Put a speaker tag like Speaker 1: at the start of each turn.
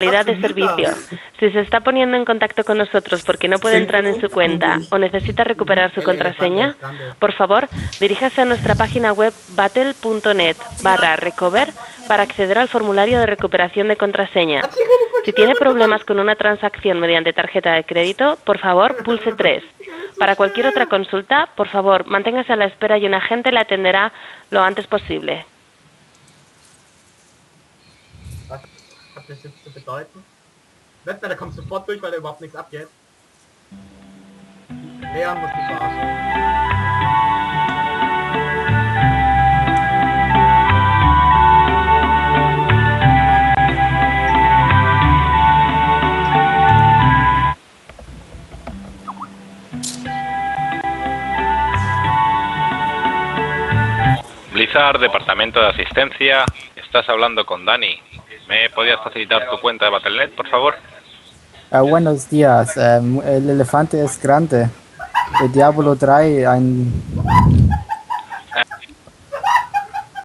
Speaker 1: calidad de servicio. Si se está poniendo en contacto con nosotros porque no puede entrar en su cuenta o necesita recuperar su contraseña, por favor, diríjase a nuestra página web battle.net/recover para acceder al formulario de recuperación de contraseña. Si tiene problemas con una transacción mediante tarjeta de crédito, por favor, pulse 3. Para cualquier otra consulta, por favor, manténgase a la espera y un agente le atenderá lo antes posible.
Speaker 2: Was hat das jetzt zu bedeuten? Wetter, der kommt sofort durch, weil er überhaupt nichts abgeht. Leon muss mich verarschen.
Speaker 3: Blizzard, Departamento de Asistencia. Estás hablando con Dani. ¿Me podías facilitar tu cuenta de Battle.net, por favor?
Speaker 4: Buenos días. El elefante es grande. El Diablo trae